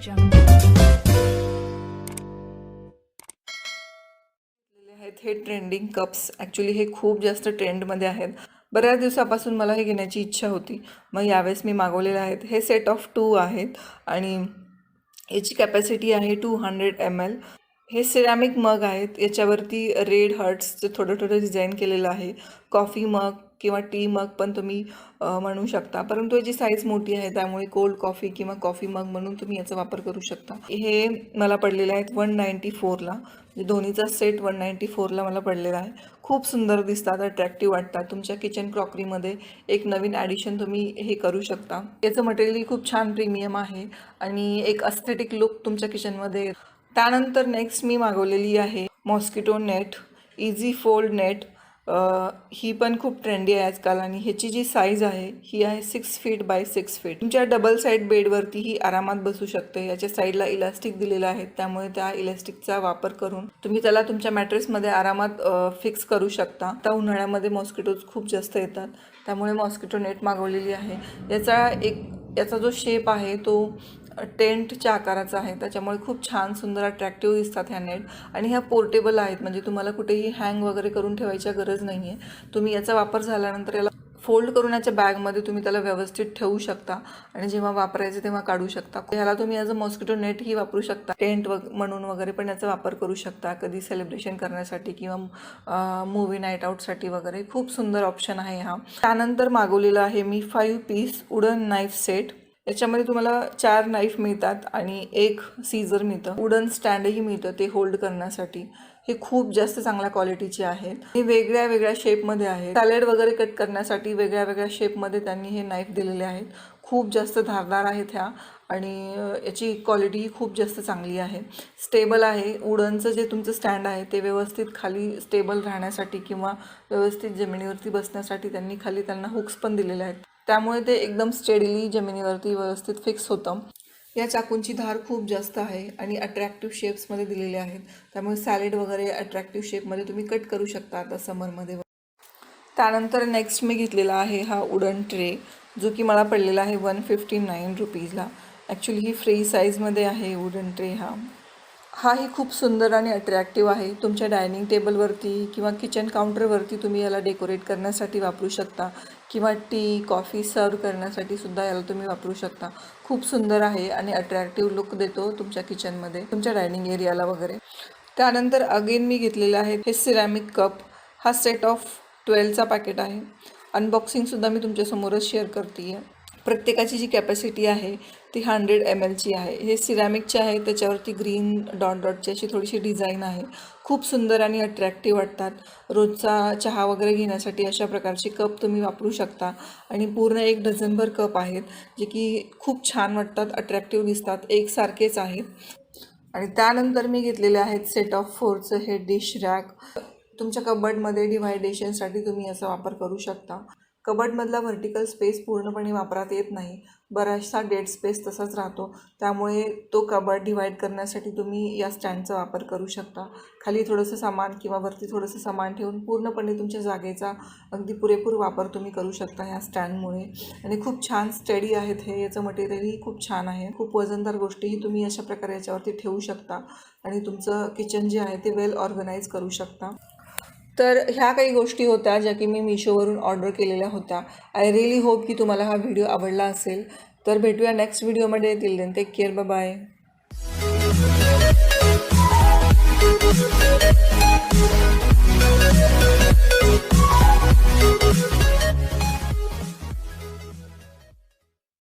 हे trending cups actually हे खूप जास्त ट्रेंडमध्ये आहेत. बऱ्याच दिवसापासून मला हे घेण्याची इच्छा होती, मग यावेळेस मी मागवलेले आहेत. हे सेट ऑफ 2 आहेत आणि याची कॅपॅसिटी आहे 200 ml. हे सिरॅमिक मग आहेत. याच्यावरती रेड हार्ट्सचं थोडं थोडं डिझाईन केलेलं आहे. कॉफी मग किंवा टी मग पण तुम्ही म्हणू शकता, परंतु याची साईज मोठी आहे त्यामुळे कोल्ड कॉफी किंवा कॉफी मग म्हणून तुम्ही याचा वापर करू शकता. हे मला पडलेले आहेत 194ला, म्हणजे दोन्हीचा सेट 194ला मला पडलेला आहे. खूप सुंदर दिसतात, अट्रॅक्टिव्ह वाटतात. तुमच्या किचन क्रॉकरीमध्ये एक नवीन ॲडिशन तुम्ही हे करू शकता. याचं मटेरियलही खूप छान प्रीमियम आहे आणि एक अस्थेटिक लुक तुमच्या किचनमध्ये. त्यानंतर नेक्स्ट मी मागवलेली आहे mosquito net, easy fold net. ही पण खूप ट्रेंडी आहे आजकाल आणि ह्याची जी साईज आहे ही आहे 6 फीट बाय 6 फीट. तुमच्या डबल साईड बेडवरती ही आरामात बसू शकते. याच्या साईडला इलास्टिक दिलेलं आहे, त्यामुळे त्या इलास्टिकचा वापर करून तुम्ही त्याला तुमच्या मॅट्रेसमध्ये आरामात फिक्स करू शकता. आता उन्हाळ्यामध्ये मॉस्किटोज खूप जास्त येतात, त्यामुळे मॉस्किटो नेट मागवलेली आहे. याचा जो शेप आहे तो टेंटच्या आकाराचा आहे, त्याच्यामुळे खूप छान सुंदर अट्रॅक्टिव्ह दिसतात ह्या नेट. आणि ह्या पोर्टेबल आहेत, म्हणजे तुम्हाला कुठेही हँग वगैरे करून ठेवायची गरज नाही आहे. तुम्ही याचा वापर झाल्यानंतर याला फोल्ड करून याच्या बॅगमध्ये तुम्ही त्याला व्यवस्थित ठेवू शकता आणि जेव्हा वापरायचं तेव्हा काढू शकता. ह्याला तुम्ही ॲज अ मॉस्किटो नेटही वापरू शकता. टेंट म्हणून वगैरे पण याचा वापर करू शकता, कधी सेलिब्रेशन करण्यासाठी किंवा मूवी नाईट आउटसाठी वगैरे. खूप सुंदर ऑप्शन आहे हा. त्यानंतर मागवलेला आहे मी 5 पीस वुडन नाईफ सेट. याच्यामध्ये तुम्हाला 4 नाईफ मिळतात आणि 1 सीझर मिळतं. वुडन स्टँडही मिळतं ते होल्ड करण्यासाठी. हे खूप जास्त चांगल्या क्वालिटीचे आहेत. हे वेगळ्या वेगळ्या शेपमध्ये आहेत. सॅलेड वगैरे कट करण्यासाठी वेगळ्या वेगळ्या शेपमध्ये त्यांनी हे नाईफ दिलेले आहेत. खूप जास्त धारदार आहेत ह्या आणि याची क्वालिटीही खूप जास्त चांगली आहे. स्टेबल आहे. वुडनचं जे तुमचं स्टँड आहे ते व्यवस्थित खाली स्टेबल राहण्यासाठी किंवा व्यवस्थित जमिनीवरती बसण्यासाठी त्यांनी खाली त्यांना हुक्स पण दिलेले आहेत, त्यामुळे ते एकदम स्टेडीली जमिनीवरती व्यवस्थित फिक्स होतं. या चाकूंची धार खूप जास्त आहे आणि अट्रॅक्टिव्ह शेप्समध्ये दिलेले आहेत, त्यामुळे सॅलेड वगैरे अट्रॅक्टिव्ह शेपमध्ये तुम्ही कट करू शकता आता समरमध्ये. त्यानंतर नेक्स्ट मी घेतलेला आहे हा वुडन ट्रे, जो की मला पडलेला आहे 159 रुपीजला. ॲक्च्युली ही फ्री साईजमध्ये आहे वुडन ट्रे. हाही खूप सुंदर आणि अट्रॅक्टिव्ह आहे. तुमच्या डायनिंग टेबलवरती किंवा किचन काउंटरवरती तुम्ही याला डेकोरेट करण्यासाठी वापरू शकता किंवा टी कॉफी सर्व करण्यासाठी सुद्धा याला तुम्ही वापरू शकता. खूप सुंदर आहे आणि अट्रॅक्टिव्ह लुक देतो तुमच्या किचनमध्ये, तुमच्या डायनिंग एरियाला वगैरे. त्यानंतर अगेन मी घेतलेलं आहे हे सिरॅमिक कप. हा सेट ऑफ 12चा पॅकेट आहे. अनबॉक्सिंगसुद्धा मी तुमच्यासमोरच शेअर करते आहे. प्रत्येकाची जी कॅपॅसिटी आहे ती 100 mlची आहे. हे सिरॅमिकचे आहे, त्याच्यावरती ग्रीन डॉट डॉटची अशी थोडीशी डिझाईन आहे. खूप सुंदर आणि अट्रॅक्टिव्ह वाटतात. रोजचा चहा वगैरे घेण्यासाठी अशा प्रकारचे कप तुम्ही वापरू शकता आणि पूर्ण 1 डझनभर कप आहेत, जे की खूप छान वाटतात, अट्रॅक्टिव्ह दिसतात, एकसारखेच आहेत. आणि त्यानंतर मी घेतलेले आहेत सेट ऑफ 4चं हे डिश रॅक. तुमच्या कबर्डमध्ये डिव्हायडेशनसाठी तुम्ही याचा वापर करू शकता. कबर्डमधला व्हर्टिकल स्पेस पूर्णपणे वापरात येत नाही, बराचसा डेड स्पेस तसाच राहतो, त्यामुळे तो कबर्ड डिव्हाइड करण्यासाठी तुम्ही या स्टँडचा वापर करू शकता. खाली थोडंसं सामान किंवा वरती थोडंसं सामान ठेवून पूर्णपणे तुमच्या जागेचा अगदी पुरेपूर वापर तुम्ही करू शकता ह्या स्टँडमुळे. आणि खूप छान स्टडी आहेत हे. याचं मटेरियलही खूप छान आहे. खूप वजनदार गोष्टीही तुम्ही अशा प्रकारे याच्यावरती ठेवू शकता आणि तुमचं किचन जे आहे ते वेल ऑर्गनाईज करू शकता. तर ह्या काही गोष्टी होत्या ज्या की मी मिशोवरून ऑर्डर केलेल्या होत्या. आय रिअली होप की तुम्हाला हा व्हिडिओ आवडला असेल. तर भेटूया नेक्स्ट व्हिडिओमध्ये. Till then take care, bye bye.